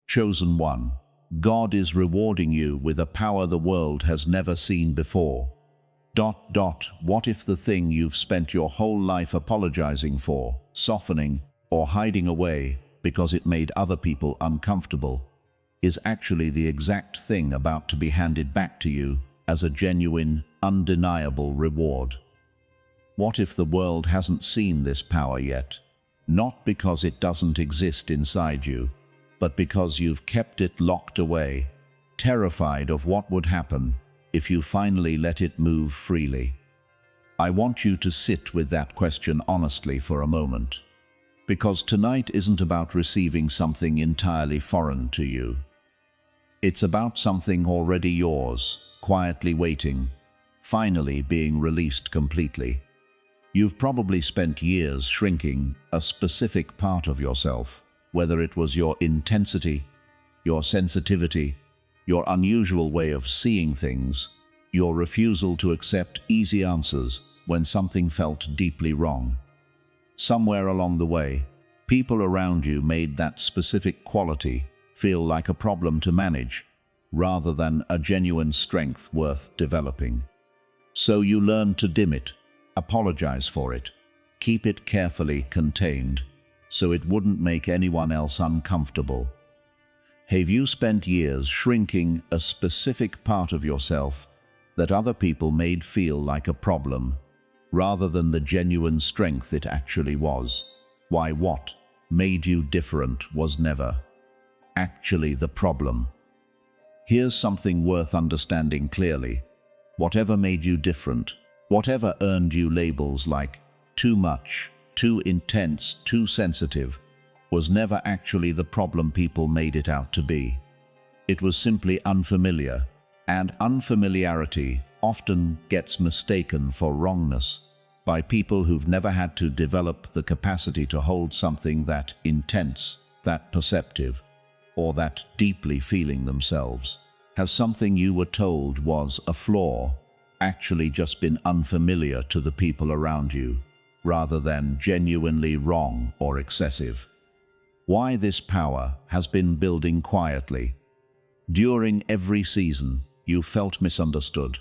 Chosen one, God is rewarding you with a power the world has never seen before. What if the thing you've spent your whole life apologizing for, softening, or hiding away because it made other people uncomfortable, is actually the exact thing about to be handed back to you as a genuine, undeniable reward? What if the world hasn't seen this power yet? Not because it doesn't exist inside you, but because you've kept it locked away, terrified of what would happen if you finally let it move freely. I want you to sit with that question honestly for a moment, because tonight isn't about receiving something entirely foreign to you. It's about something already yours, quietly waiting, finally being released completely. You've probably spent years shrinking a specific part of yourself, whether it was your intensity, your sensitivity, your unusual way of seeing things, your refusal to accept easy answers when something felt deeply wrong. Somewhere along the way, people around you made that specific quality feel like a problem to manage, rather than a genuine strength worth developing. So you learned to dim it, apologize for it, keep it carefully contained, so it wouldn't make anyone else uncomfortable. Have you spent years shrinking a specific part of yourself that other people made feel like a problem, rather than the genuine strength it actually was? Why, what made you different was never actually the problem. Here's something worth understanding clearly. Whatever made you different, whatever earned you labels like too much, too intense, too sensitive, was never actually the problem people made it out to be. It was simply unfamiliar, and unfamiliarity often gets mistaken for wrongness by people who've never had to develop the capacity to hold something that intense, that perceptive, or that deeply feeling themselves. Has something you were told was a flaw actually just been unfamiliar to the people around you, rather than genuinely wrong or excessive? Why this power has been building quietly. During every season, you felt misunderstood.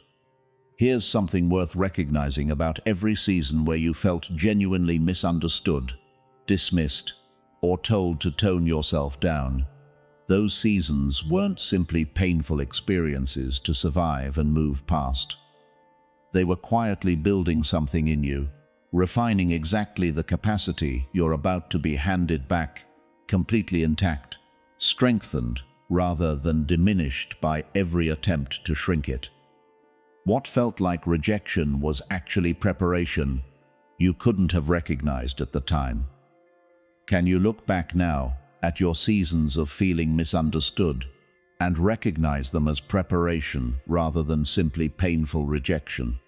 Here's something worth recognizing about every season where you felt genuinely misunderstood, dismissed, or told to tone yourself down. Those seasons weren't simply painful experiences to survive and move past. They were quietly building something in you, refining exactly the capacity you're about to be handed back, completely intact, strengthened rather than diminished by every attempt to shrink it. What felt like rejection was actually preparation you couldn't have recognized at the time. Can you look back now at your seasons of feeling misunderstood and recognize them as preparation rather than simply painful rejection?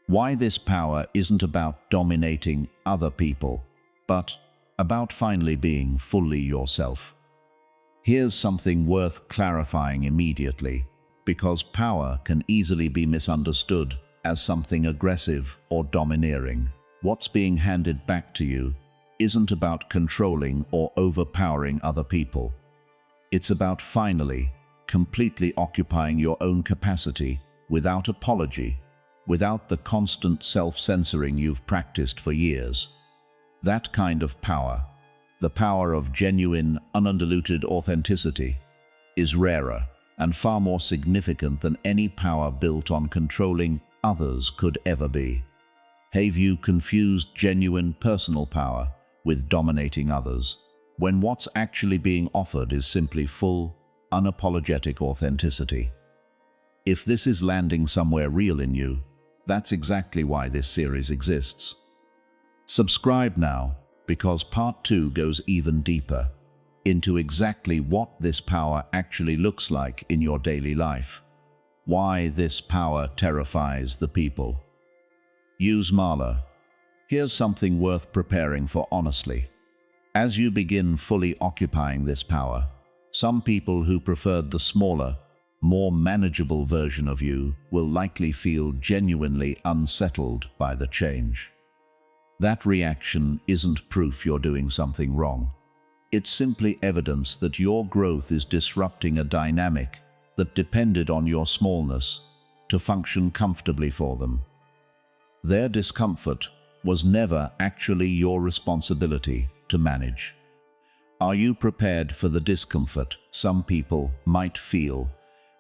Why this power isn't about dominating other people, but about finally being fully yourself. Here's something worth clarifying immediately, because power can easily be misunderstood as something aggressive or domineering. What's being handed back to you isn't about controlling or overpowering other people. It's about finally, completely occupying your own capacity without apology, without the constant self-censoring you've practiced for years. That kind of power, the power of genuine, undiluted authenticity, is rarer and far more significant than any power built on controlling others could ever be. Have you confused genuine personal power with dominating others, when what's actually being offered is simply full, unapologetic authenticity? If this is landing somewhere real in you, that's exactly why this series exists. Subscribe now, because part 2 goes even deeper into exactly what this power actually looks like in your daily life. Why this power terrifies the people. Use Mala. Here's something worth preparing for honestly. As you begin fully occupying this power, some people who preferred the smaller, more manageable version of you will likely feel genuinely unsettled by the change. That reaction isn't proof you're doing something wrong. It's simply evidence that your growth is disrupting a dynamic that depended on your smallness to function comfortably for them. Their discomfort was never actually your responsibility to manage. Are you prepared for the discomfort some people might feel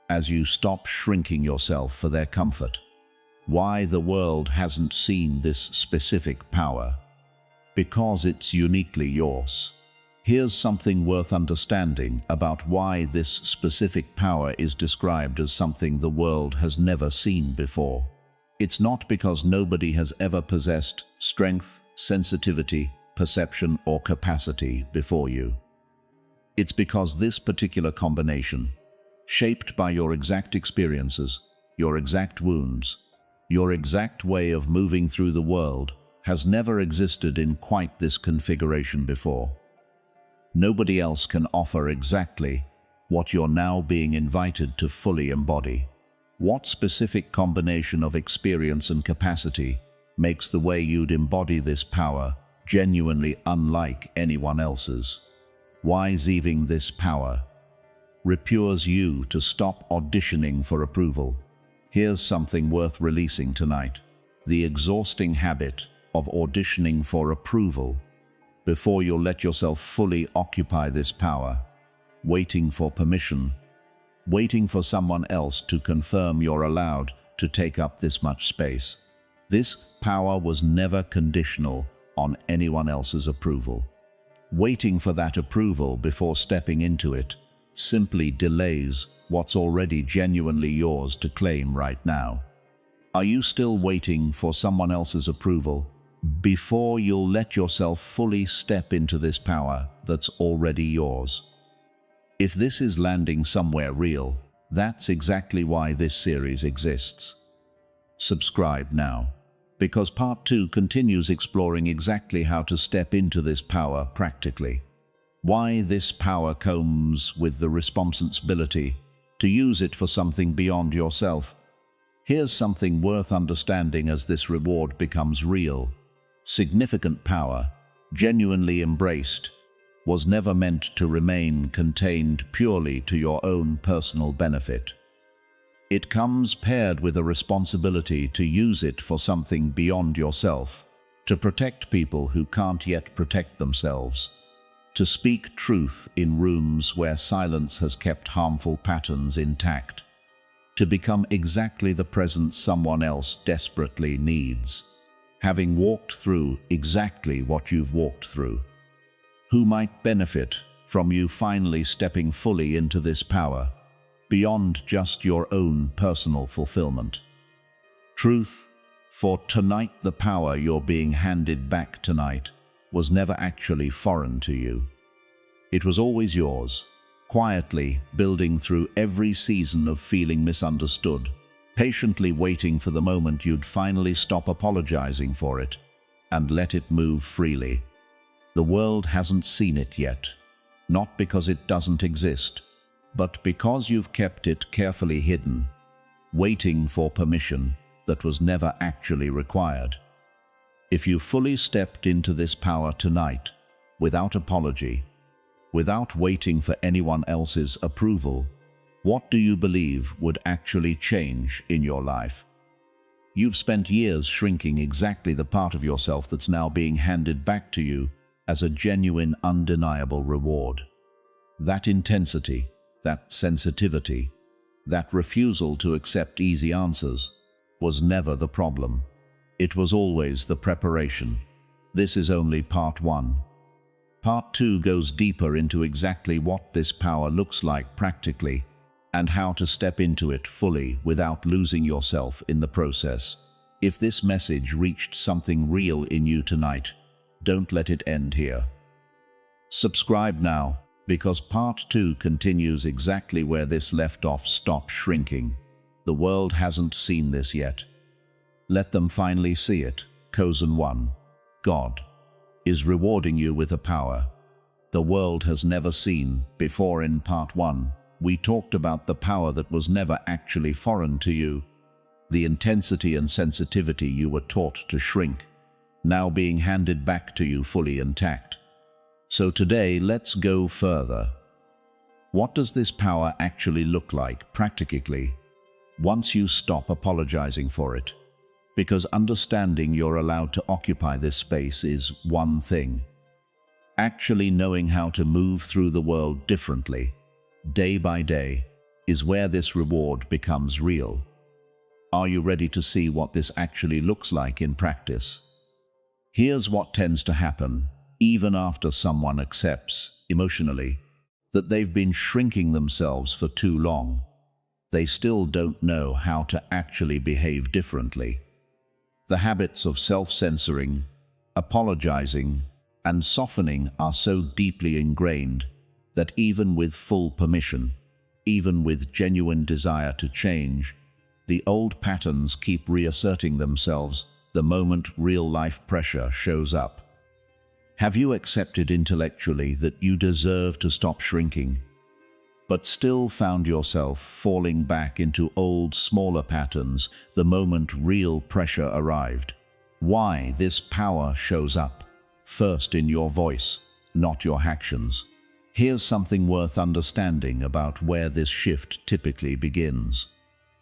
as you stop shrinking yourself for their comfort? Why the world hasn't seen this specific power? Because it's uniquely yours. Here's something worth understanding about why this specific power is described as something the world has never seen before. It's not because nobody has ever possessed strength, sensitivity, perception, or capacity before you. It's because this particular combination, shaped by your exact experiences, your exact wounds, your exact way of moving through the world, has never existed in quite this configuration before. Nobody else can offer exactly what you're now being invited to fully embody. What specific combination of experience and capacity makes the way you'd embody this power genuinely unlike anyone else's? Why sieving this power repures you to stop auditioning for approval? Here's something worth releasing tonight: the exhausting habit of auditioning for approval. Before you'll let yourself fully occupy this power, waiting for permission, waiting for someone else to confirm you're allowed to take up this much space. This power was never conditional on anyone else's approval. Waiting for that approval before stepping into it simply delays what's already genuinely yours to claim right now. Are you still waiting for someone else's approval before you'll let yourself fully step into this power that's already yours? If this is landing somewhere real, that's exactly why this series exists. Subscribe now, because part 2 continues exploring exactly how to step into this power practically. Why this power comes with the responsibility to use it for something beyond yourself. Here's something worth understanding as this reward becomes real. Significant power, genuinely embraced, was never meant to remain contained purely to your own personal benefit. It comes paired with a responsibility to use it for something beyond yourself, to protect people who can't yet protect themselves, to speak truth in rooms where silence has kept harmful patterns intact, to become exactly the presence someone else desperately needs, having walked through exactly what you've walked through. Who might benefit from you finally stepping fully into this power, beyond just your own personal fulfillment? Truth, for tonight the power you're being handed back tonight was never actually foreign to you. It was always yours, quietly building through every season of feeling misunderstood, patiently waiting for the moment you'd finally stop apologizing for it and let it move freely. The world hasn't seen it yet, not because it doesn't exist, but because you've kept it carefully hidden, waiting for permission that was never actually required. If you fully stepped into this power tonight, without apology, without waiting for anyone else's approval, what do you believe would actually change in your life? You've spent years shrinking exactly the part of yourself that's now being handed back to you as a genuine, undeniable reward. That intensity, that sensitivity, that refusal to accept easy answers was never the problem. It was always the preparation. This is only part 1. Part 2 goes deeper into exactly what this power looks like practically and how to step into it fully without losing yourself in the process. If this message reached something real in you tonight, don't let it end here. Subscribe now, because part 2 continues exactly where this left off. Stop shrinking. The world hasn't seen this yet. Let them finally see it. Chosen one, God, is rewarding you with a power the world has never seen before. In part 1, we talked about the power that was never actually foreign to you, the intensity and sensitivity you were taught to shrink, now being handed back to you fully intact. So today, let's go further. What does this power actually look like, practically, once you stop apologizing for it? Because understanding you're allowed to occupy this space is one thing. Actually knowing how to move through the world differently, day by day, is where this reward becomes real. Are you ready to see what this actually looks like in practice? Here's what tends to happen, even after someone accepts, emotionally, that they've been shrinking themselves for too long. They still don't know how to actually behave differently. The habits of self-censoring, apologizing, and softening are so deeply ingrained that even with full permission, even with genuine desire to change, the old patterns keep reasserting themselves the moment real-life pressure shows up. Have you accepted intellectually that you deserve to stop shrinking, but still found yourself falling back into old, smaller patterns the moment real pressure arrived? Why this power shows up, first in your voice, not your actions. Here's something worth understanding about where this shift typically begins.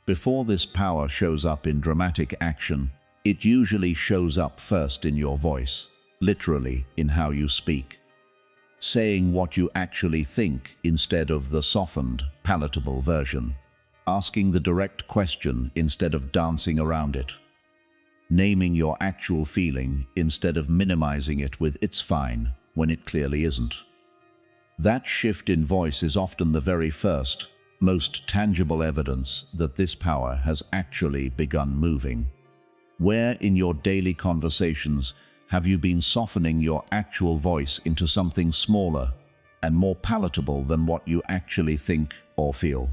Before this power shows up in dramatic action, it usually shows up first in your voice, literally in how you speak. Saying what you actually think instead of the softened, palatable version. Asking the direct question instead of dancing around it. Naming your actual feeling instead of minimizing it with "it's fine" when it clearly isn't. That shift in voice is often the very first, most tangible evidence that this power has actually begun moving. Where in your daily conversations have you been softening your actual voice into something smaller and more palatable than what you actually think or feel?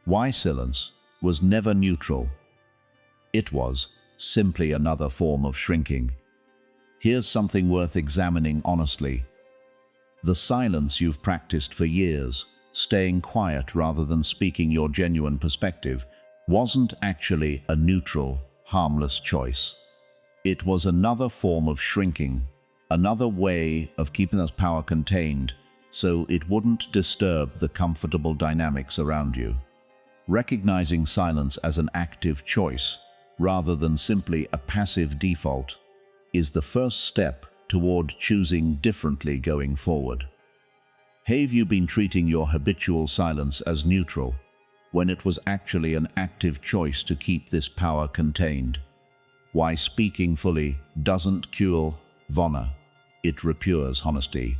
Why silence was never neutral. It was simply another form of shrinking. Here's something worth examining honestly. The silence you've practiced for years, staying quiet rather than speaking your genuine perspective, wasn't actually a neutral, harmless choice. It was another form of shrinking, another way of keeping that power contained so it wouldn't disturb the comfortable dynamics around you. Recognizing silence as an active choice, rather than simply a passive default, is the first step toward choosing differently going forward. Have you been treating your habitual silence as neutral, when it was actually an active choice to keep this power contained? Why speaking fully doesn't cure Vonna, it repures honesty.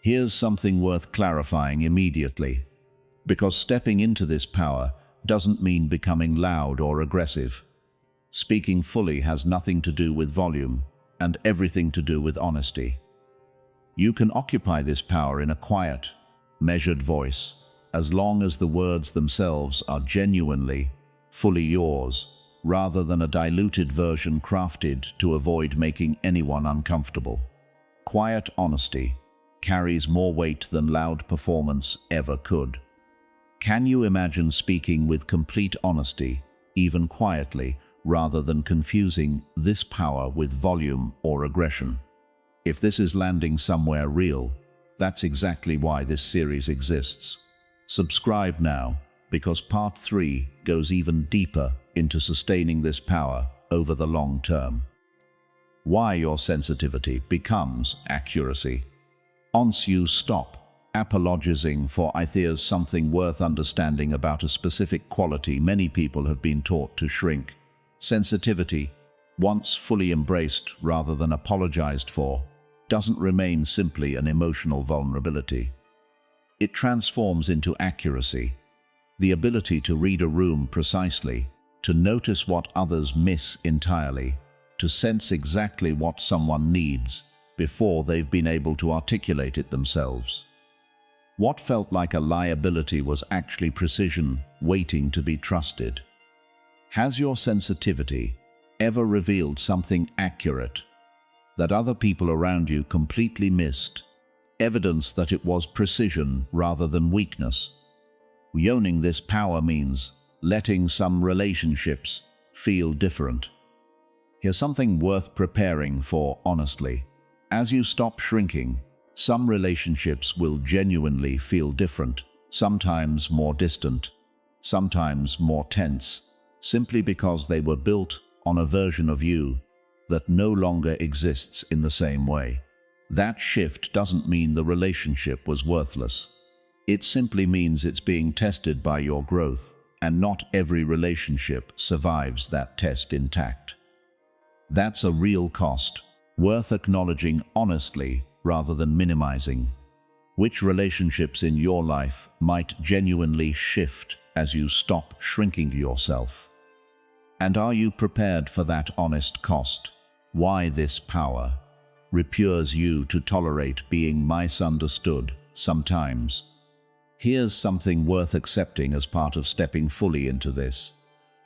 Here's something worth clarifying immediately, because stepping into this power doesn't mean becoming loud or aggressive. Speaking fully has nothing to do with volume and everything to do with honesty. You can occupy this power in a quiet, measured voice, as long as the words themselves are genuinely, fully yours, rather than a diluted version crafted to avoid making anyone uncomfortable. Quiet honesty carries more weight than loud performance ever could. Can you imagine speaking with complete honesty, even quietly, rather than confusing this power with volume or aggression? If this is landing somewhere real, that's exactly why this series exists. Subscribe now, because Part 3 goes even deeper into sustaining this power over the long term. Why your sensitivity becomes accuracy. Once you stop apologizing for ideas, something worth understanding about a specific quality many people have been taught to shrink. Sensitivity, once fully embraced rather than apologized for, doesn't remain simply an emotional vulnerability. It transforms into accuracy, the ability to read a room precisely, to notice what others miss entirely, to sense exactly what someone needs before they've been able to articulate it themselves. What felt like a liability was actually precision waiting to be trusted. Has your sensitivity ever revealed something accurate that other people around you completely missed? Evidence that it was precision rather than weakness. Owning this power means letting some relationships feel different. Here's something worth preparing for honestly. As you stop shrinking, Some relationships will genuinely feel different, sometimes more distant, sometimes more tense, simply because they were built on a version of you that no longer exists in the same way. That shift doesn't mean the relationship was worthless. It simply means it's being tested by your growth, and not every relationship survives that test intact. That's a real cost, worth acknowledging honestly rather than minimizing. Which relationships in your life might genuinely shift as you stop shrinking yourself? And are you prepared for that honest cost? Why this power repures you to tolerate being misunderstood sometimes? Here's something worth accepting as part of stepping fully into this.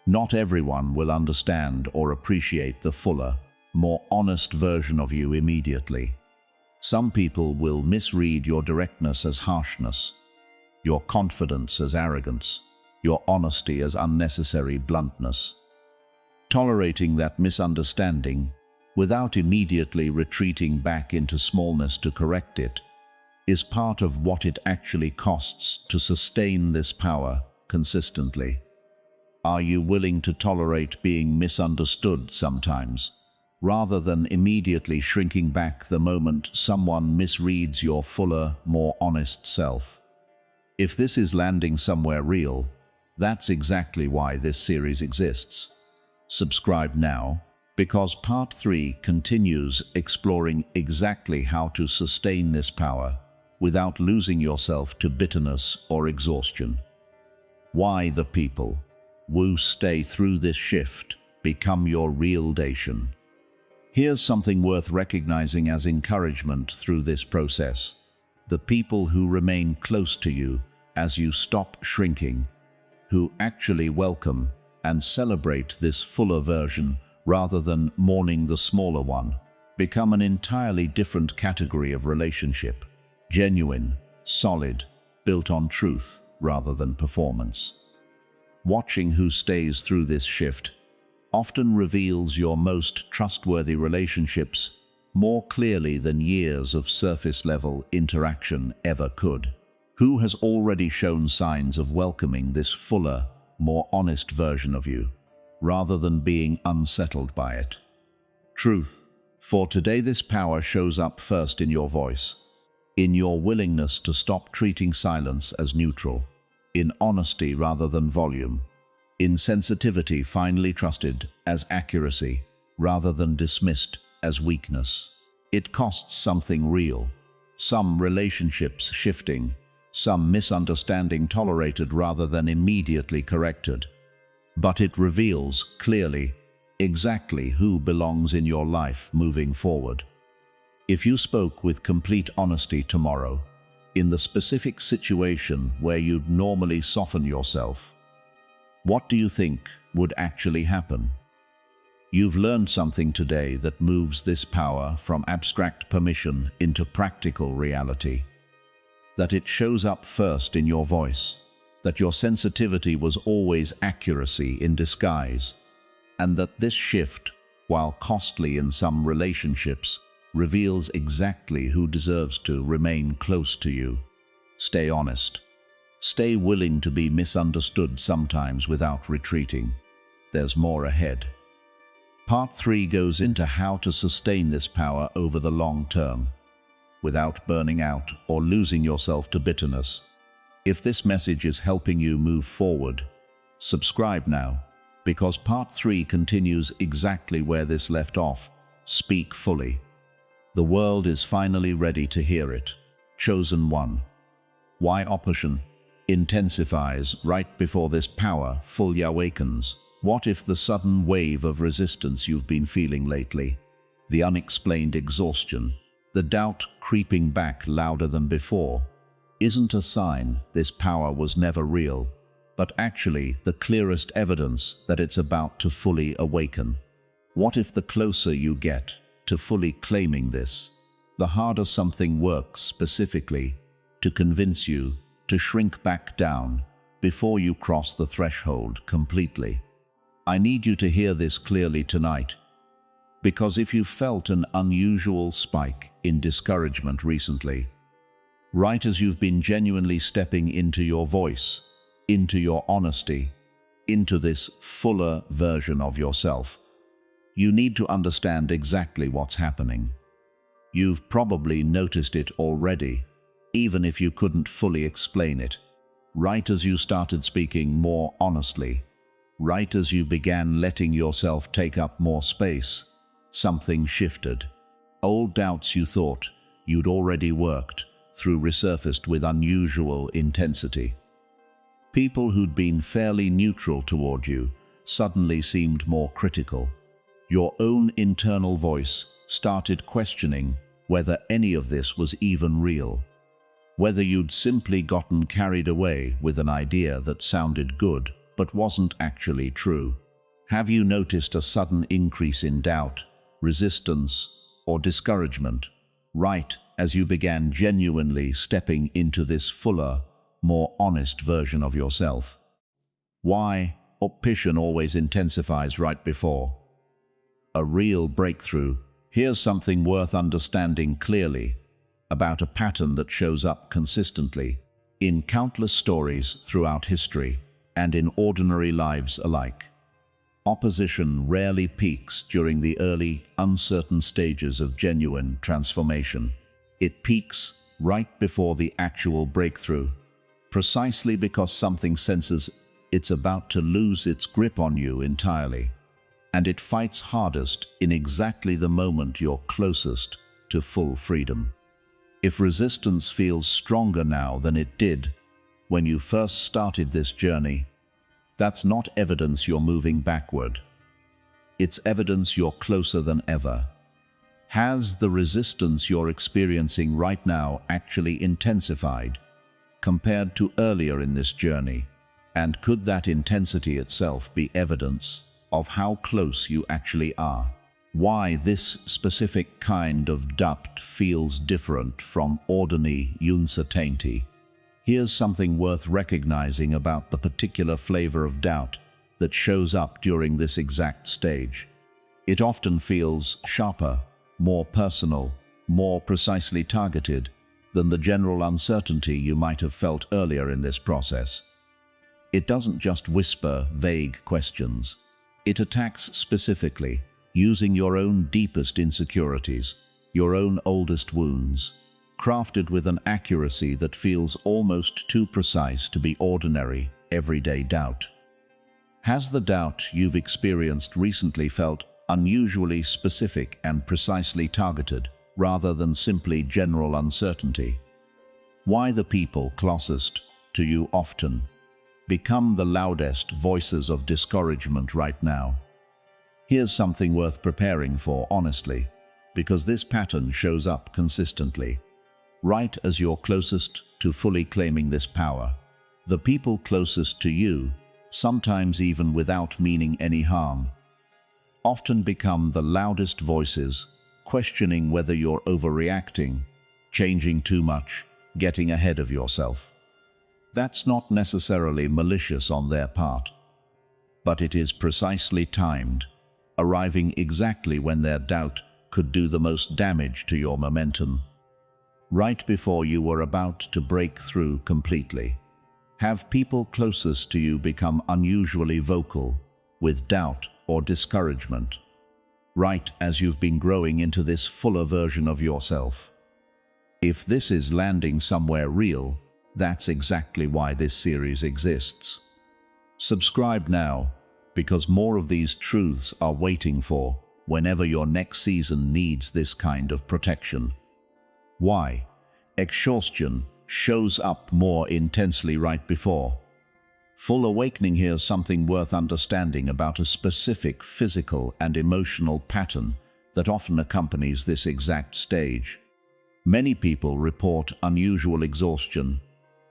Not everyone will understand or appreciate the fuller, more honest version of you immediately. Some people will misread your directness as harshness, your confidence as arrogance, your honesty as unnecessary bluntness. Tolerating that misunderstanding, without immediately retreating back into smallness to correct it, is part of what it actually costs to sustain this power consistently. Are you willing to tolerate being misunderstood sometimes, rather than immediately shrinking back the moment someone misreads your fuller, more honest self? If this is landing somewhere real, that's exactly why this series exists. Subscribe now, because Part 3 continues exploring exactly how to sustain this power without losing yourself to bitterness or exhaustion. Why the people who stay through this shift become your real dation. Here's something worth recognizing as encouragement through this process. The people who remain close to you as you stop shrinking, who actually welcome and celebrate this fuller version rather than mourning the smaller one, become an entirely different category of relationship. Genuine, solid, built on truth rather than performance. Watching who stays through this shift often reveals your most trustworthy relationships more clearly than years of surface-level interaction ever could. Who has already shown signs of welcoming this fuller, more honest version of you, rather than being unsettled by it? Truth. For today, this power shows up first in your voice, in your willingness to stop treating silence as neutral, in honesty rather than volume, in sensitivity finally trusted as accuracy rather than dismissed as weakness. It costs something real, some relationships shifting, some misunderstanding tolerated rather than immediately corrected. But it reveals clearly exactly who belongs in your life moving forward. If you spoke with complete honesty tomorrow, in the specific situation where you'd normally soften yourself, what do you think would actually happen? You've learned something today that moves this power from abstract permission into practical reality. That it shows up first in your voice, that your sensitivity was always accuracy in disguise, and that this shift, while costly in some relationships, reveals exactly who deserves to remain close to you. Stay honest. Stay willing to be misunderstood sometimes without retreating. There's more ahead. Part 3 goes into how to sustain this power over the long term, without burning out or losing yourself to bitterness. If this message is helping you move forward, subscribe now, because Part 3 continues exactly where this left off. Speak fully. The world is finally ready to hear it. Chosen one. Why opposition intensifies right before this power fully awakens? What if the sudden wave of resistance you've been feeling lately, the unexplained exhaustion, the doubt creeping back louder than before, isn't a sign this power was never real, but actually the clearest evidence that it's about to fully awaken? What if the closer you get to fully claiming this, the harder something works specifically to convince you to shrink back down before you cross the threshold completely? I need you to hear this clearly tonight. Because if you felt an unusual spike in discouragement recently, right as you've been genuinely stepping into your voice, into your honesty, into this fuller version of yourself, you need to understand exactly what's happening. You've probably noticed it already, even if you couldn't fully explain it. Right as you started speaking more honestly, right as you began letting yourself take up more space, something shifted. Old doubts you thought you'd already worked through resurfaced with unusual intensity. People who'd been fairly neutral toward you suddenly seemed more critical. Your own internal voice started questioning whether any of this was even real, whether you'd simply gotten carried away with an idea that sounded good but wasn't actually true. Have you noticed a sudden increase in doubt, resistance, or discouragement, right as you began genuinely stepping into this fuller, more honest version of yourself? Why opposition always intensifies right before a real breakthrough? Here's something worth understanding clearly about a pattern that shows up consistently in countless stories throughout history and in ordinary lives alike. Opposition rarely peaks during the early, uncertain stages of genuine transformation. It peaks right before the actual breakthrough, precisely because something senses it's about to lose its grip on you entirely. And it fights hardest in exactly the moment you're closest to full freedom. If resistance feels stronger now than it did when you first started this journey, that's not evidence you're moving backward. It's evidence you're closer than ever. Has the resistance you're experiencing right now actually intensified compared to earlier in this journey? And could that intensity itself be evidence of how close you actually are? Why this specific kind of doubt feels different from ordinary uncertainty? Here's something worth recognizing about the particular flavor of doubt that shows up during this exact stage. It often feels sharper, more personal, more precisely targeted than the general uncertainty you might have felt earlier in this process. It doesn't just whisper vague questions. It attacks specifically, using your own deepest insecurities, your own oldest wounds, crafted with an accuracy that feels almost too precise to be ordinary, everyday doubt. Has the doubt you've experienced recently felt unusually specific and precisely targeted, rather than simply general uncertainty? Why the people closest to you often become the loudest voices of discouragement right now? Here's something worth preparing for honestly, because this pattern shows up consistently. Right as you're closest to fully claiming this power, the people closest to you, sometimes even without meaning any harm, often become the loudest voices, questioning whether you're overreacting, changing too much, getting ahead of yourself. That's not necessarily malicious on their part, but it is precisely timed, arriving exactly when their doubt could do the most damage to your momentum. Right before you were about to break through completely, have people closest to you become unusually vocal with doubt or discouragement, right as you've been growing into this fuller version of yourself? If this is landing somewhere real, that's exactly why this series exists. Subscribe now, because more of these truths are waiting for whenever your next season needs this kind of protection. Why exhaustion shows up more intensely right before full awakening. Here's something worth understanding about a specific physical and emotional pattern that often accompanies this exact stage. Many people report unusual exhaustion,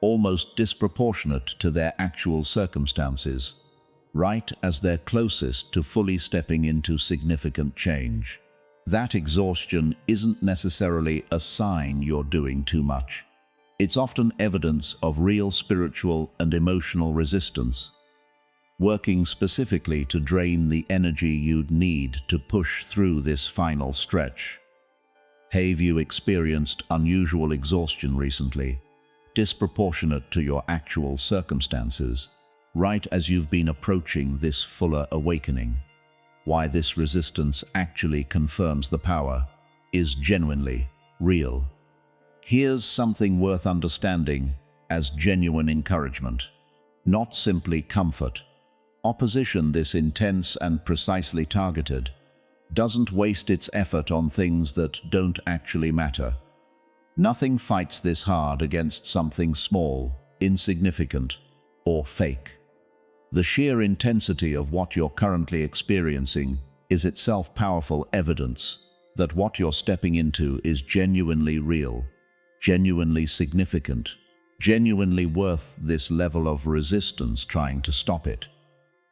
almost disproportionate to their actual circumstances, right as they're closest to fully stepping into significant change. That exhaustion isn't necessarily a sign you're doing too much. It's often evidence of real spiritual and emotional resistance. working specifically to drain the energy you'd need to push through this final stretch. Have you experienced unusual exhaustion recently, disproportionate to your actual circumstances, right as you've been approaching this fuller awakening? Why this resistance actually confirms the power is genuinely real. Here's something worth understanding as genuine encouragement, not simply comfort. Opposition, this intense and precisely targeted, doesn't waste its effort on things that don't actually matter. Nothing fights this hard against something small, insignificant, or fake. The sheer intensity of what you're currently experiencing is itself powerful evidence that what you're stepping into is genuinely real, genuinely significant, genuinely worth this level of resistance trying to stop it.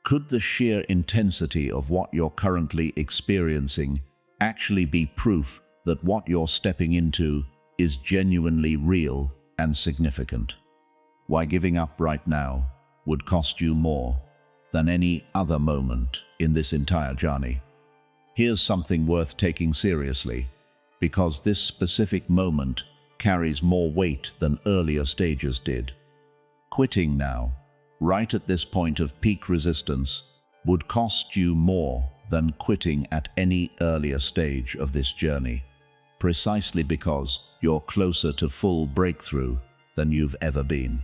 Could the sheer intensity of what you're currently experiencing actually be proof that what you're stepping into is genuinely real and significant? Why giving up right now would cost you more than any other moment in this entire journey. Here's something worth taking seriously, because this specific moment carries more weight than earlier stages did. Quitting now, right at this point of peak resistance, would cost you more than quitting at any earlier stage of this journey, precisely because you're closer to full breakthrough than you've ever been.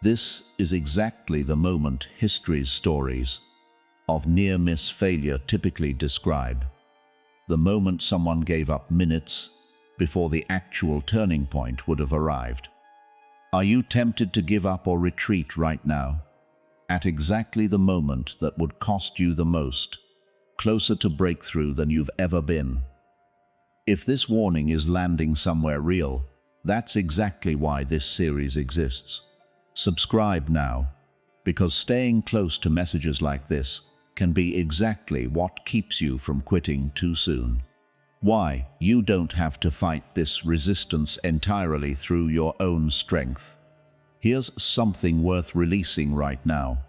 This is exactly the moment history's stories of near-miss failure typically describe. The moment someone gave up minutes before the actual turning point would have arrived. Are you tempted to give up or retreat right now, at exactly the moment that would cost you the most, closer to breakthrough than you've ever been? If this warning is landing somewhere real, that's exactly why this series exists. Subscribe now, because staying close to messages like this can be exactly what keeps you from quitting too soon. Why you don't have to fight this resistance entirely through your own strength. Here's something worth releasing right now: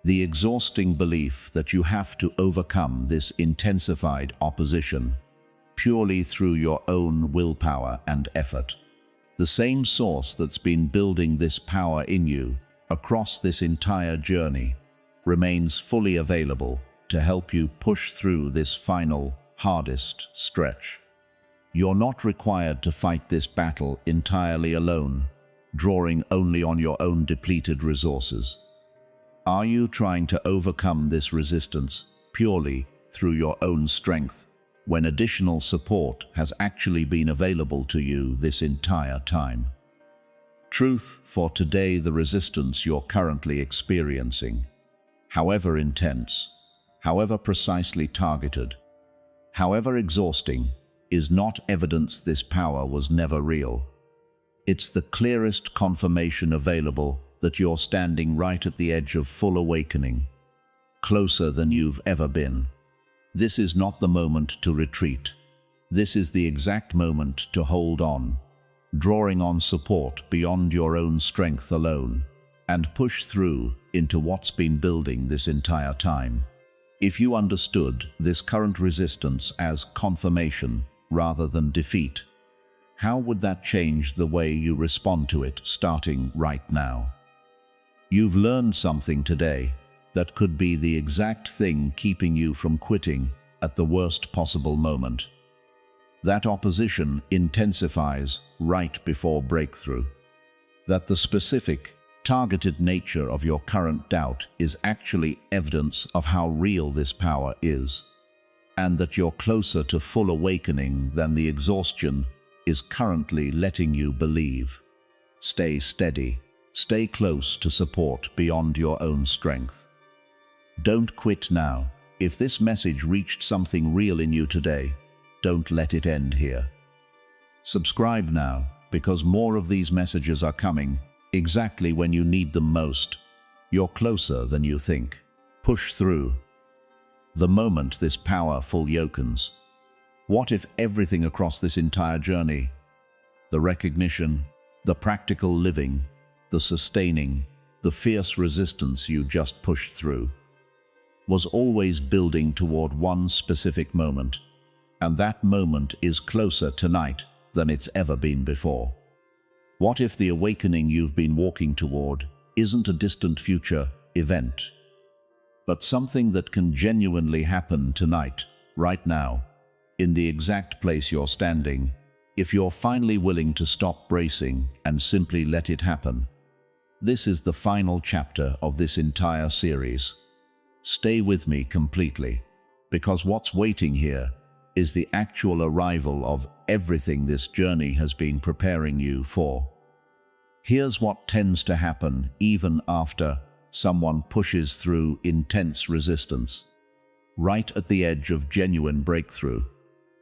the exhausting belief that you have to overcome this intensified opposition purely through your own willpower and effort. The same source that's been building this power in you across this entire journey remains fully available to help you push through this final, hardest stretch. You're not required to fight this battle entirely alone, drawing only on your own depleted resources. Are you trying to overcome this resistance purely through your own strength, when additional support has actually been available to you this entire time? Truth for today: the resistance you're currently experiencing, however intense, however precisely targeted, however exhausting, is not evidence this power was never real. It's the clearest confirmation available that you're standing right at the edge of full awakening, closer than you've ever been. This is not the moment to retreat. This is the exact moment to hold on, drawing on support beyond your own strength alone, and push through into what's been building this entire time. If you understood this current resistance as confirmation rather than defeat, how would that change the way you respond to it starting right now? You've learned something today that could be the exact thing keeping you from quitting at the worst possible moment. That opposition intensifies right before breakthrough. That the specific, targeted nature of your current doubt is actually evidence of how real this power is, and that you're closer to full awakening than the exhaustion is currently letting you believe. Stay steady. Stay close to support beyond your own strength. Don't quit now. If this message reached something real in you today, don't let it end here. Subscribe now, because more of these messages are coming exactly when you need them most. You're closer than you think. Push through. The moment this powerful yokens. What if everything across this entire journey, the recognition, the practical living, the sustaining, the fierce resistance you just pushed through, was always building toward one specific moment, and that moment is closer tonight than it's ever been before. What if the awakening you've been walking toward isn't a distant future event, but something that can genuinely happen tonight, right now, in the exact place you're standing, if you're finally willing to stop bracing and simply let it happen? This is the final chapter of this entire series. Stay with me completely, because what's waiting here is the actual arrival of everything this journey has been preparing you for. Here's what tends to happen even after someone pushes through intense resistance. Right at the edge of genuine breakthrough,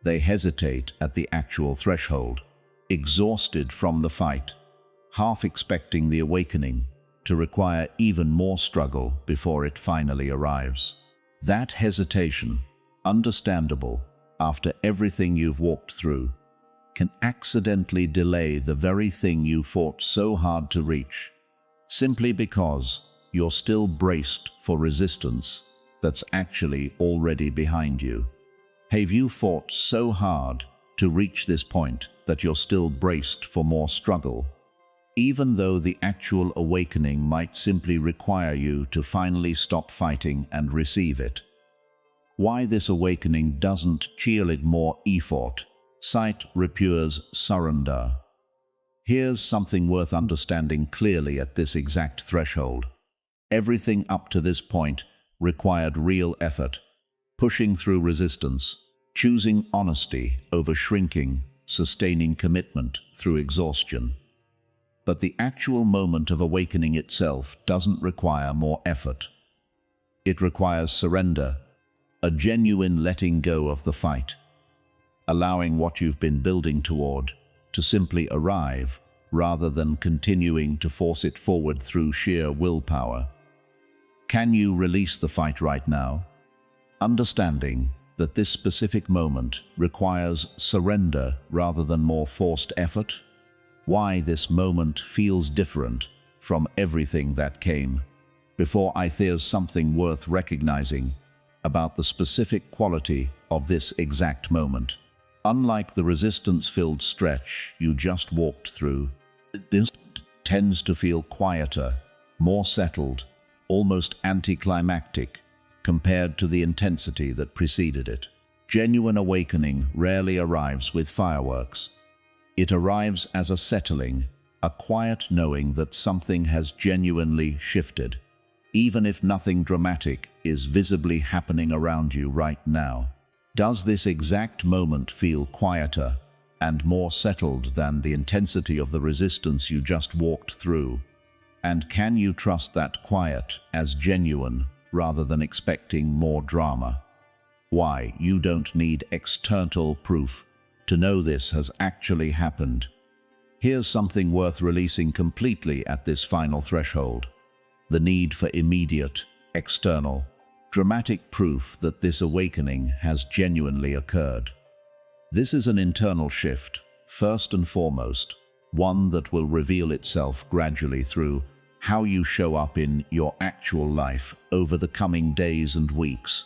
they hesitate at the actual threshold, exhausted from the fight, half expecting the awakening to require even more struggle before it finally arrives. That hesitation, understandable after everything you've walked through, can accidentally delay the very thing you fought so hard to reach, simply because you're still braced for resistance that's actually already behind you. Have you fought so hard to reach this point that you're still braced for more struggle, even though the actual awakening might simply require you to finally stop fighting and receive it? Why this awakening doesn't cheerlead more effort, sight repures surrender. Here's something worth understanding clearly at this exact threshold. Everything up to this point required real effort, pushing through resistance, choosing honesty over shrinking, sustaining commitment through exhaustion. But the actual moment of awakening itself doesn't require more effort. It requires surrender, a genuine letting go of the fight, allowing what you've been building toward to simply arrive rather than continuing to force it forward through sheer willpower. Can you release the fight right now, understanding that this specific moment requires surrender rather than more forced effort? Why this moment feels different from everything that came before? There's something worth recognizing about the specific quality of this exact moment. Unlike the resistance-filled stretch you just walked through, this tends to feel quieter, more settled, almost anticlimactic compared to the intensity that preceded it. Genuine awakening rarely arrives with fireworks. It arrives as a settling, a quiet knowing that something has genuinely shifted, even if nothing dramatic is visibly happening around you right now. Does this exact moment feel quieter and more settled than the intensity of the resistance you just walked through? And can you trust that quiet as genuine rather than expecting more drama? Why, you don't need external proof to know this has actually happened. Here's something worth releasing completely at this final threshold: the need for immediate, external, dramatic proof that this awakening has genuinely occurred. This is an internal shift, first and foremost, one that will reveal itself gradually through how you show up in your actual life over the coming days and weeks,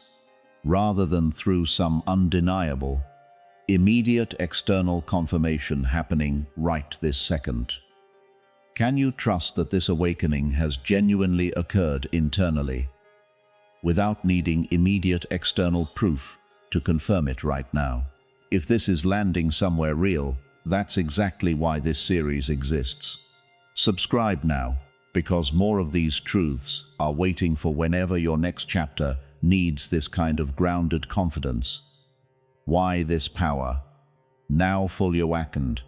rather than through some undeniable, immediate external confirmation happening right this second. Can you trust that this awakening has genuinely occurred internally, without needing immediate external proof to confirm it right now? If this is landing somewhere real, that's exactly why this series exists. Subscribe now, because more of these truths are waiting for whenever your next chapter needs this kind of grounded confidence. Why this power, now fully awakened,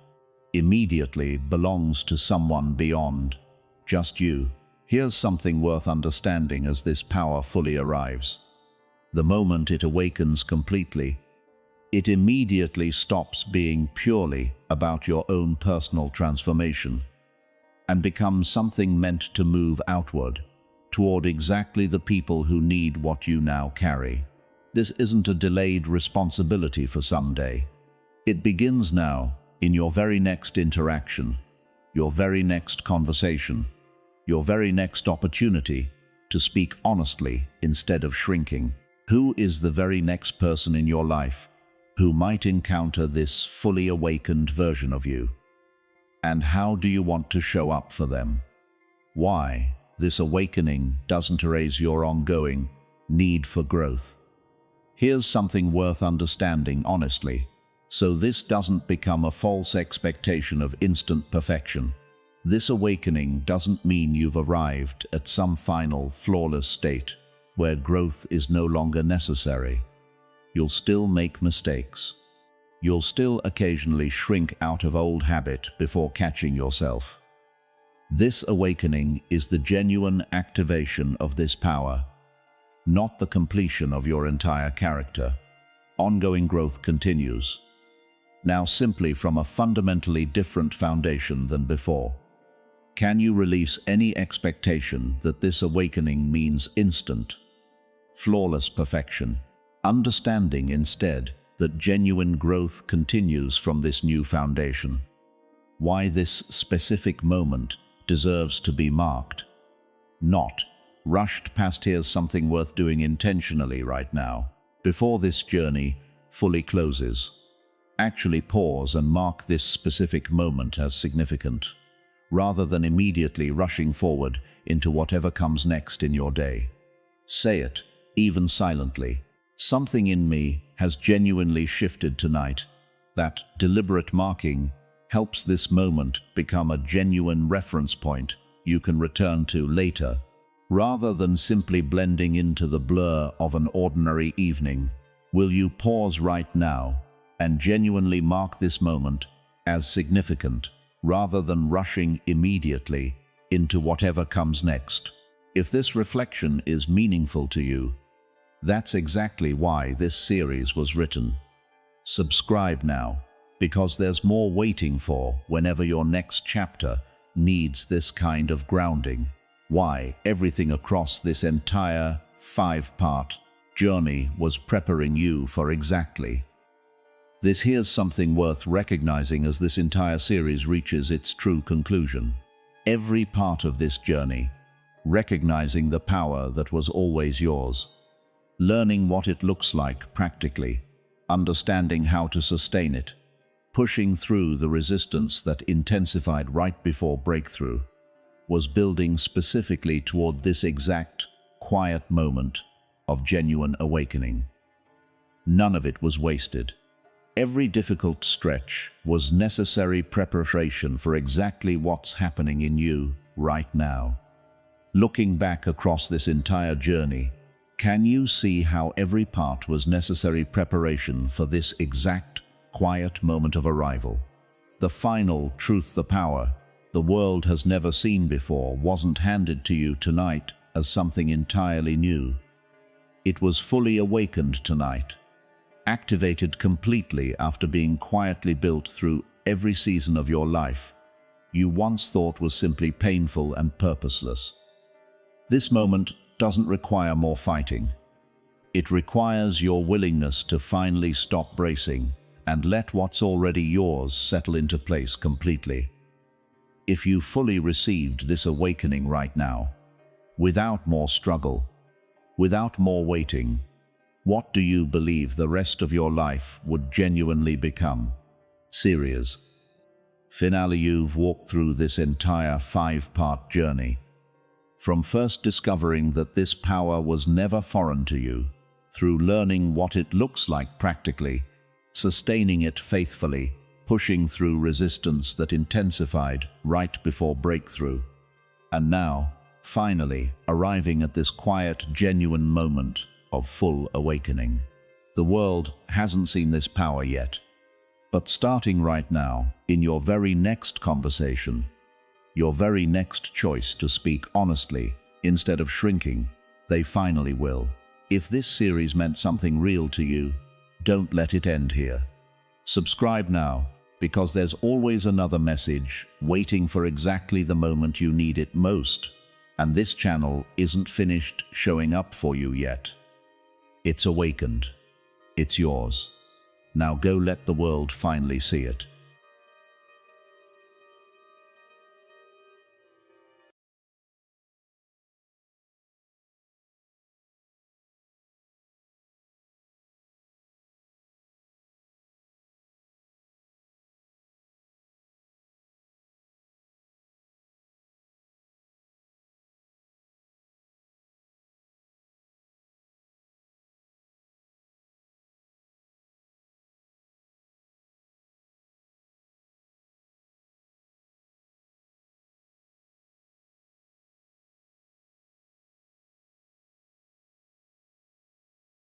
immediately belongs to someone beyond just you. Here's something worth understanding as this power fully arrives. The moment it awakens completely, it immediately stops being purely about your own personal transformation and becomes something meant to move outward, toward exactly the people who need what you now carry. This isn't a delayed responsibility for someday. It begins now, in your very next interaction, your very next conversation, your very next opportunity to speak honestly instead of shrinking. Who is the very next person in your life who might encounter this fully awakened version of you? And how do you want to show up for them? Why this awakening doesn't erase your ongoing need for growth. Here's something worth understanding honestly, so this doesn't become a false expectation of instant perfection. This awakening doesn't mean you've arrived at some final, flawless state where growth is no longer necessary. You'll still make mistakes. You'll still occasionally shrink out of old habit before catching yourself. This awakening is the genuine activation of this power, not the completion of your entire character. Ongoing growth continues, now simply from a fundamentally different foundation than before. Can you release any expectation that this awakening means instant, flawless perfection, understanding instead that genuine growth continues from this new foundation? Why this specific moment deserves to be marked, not rushed past. Here's something worth doing intentionally right now, before this journey fully closes. Actually pause and mark this specific moment as significant, rather than immediately rushing forward into whatever comes next in your day. Say it, even silently. Something in me has genuinely shifted tonight. That deliberate marking helps this moment become a genuine reference point you can return to later, rather than simply blending into the blur of an ordinary evening. Will you pause right now and genuinely mark this moment as significant, rather than rushing immediately into whatever comes next? If this reflection is meaningful to you, that's exactly why this series was written. Subscribe now, because there's more waiting for whenever your next chapter needs this kind of grounding. Why everything across this entire 5-part journey was preparing you for exactly this. Here's something worth recognizing as this entire series reaches its true conclusion. Every part of this journey, recognizing the power that was always yours, learning what it looks like practically, understanding how to sustain it, pushing through the resistance that intensified right before breakthrough, was building specifically toward this exact, quiet moment of genuine awakening. None of it was wasted. Every difficult stretch was necessary preparation for exactly what's happening in you right now. Looking back across this entire journey, can you see how every part was necessary preparation for this exact, quiet moment of arrival? The final truth, the power the world has never seen before, wasn't handed to you tonight as something entirely new. It was fully awakened tonight, activated completely after being quietly built through every season of your life you once thought was simply painful and purposeless. This moment doesn't require more fighting. It requires your willingness to finally stop bracing and let what's already yours settle into place completely. If you fully received this awakening right now, without more struggle, without more waiting, what do you believe the rest of your life would genuinely become? Series finale. You've walked through this entire 5-part journey, from first discovering that this power was never foreign to you, through learning what it looks like practically, sustaining it faithfully, pushing through resistance that intensified right before breakthrough, and now, finally, arriving at this quiet, genuine moment of full awakening. The world hasn't seen this power yet, but starting right now, in your very next conversation, your very next choice to speak honestly instead of shrinking, they finally will. If this series meant something real to you, don't let it end here. Subscribe now, because there's always another message waiting for exactly the moment you need it most. And this channel isn't finished showing up for you yet. It's awakened. It's yours. Now go let the world finally see it.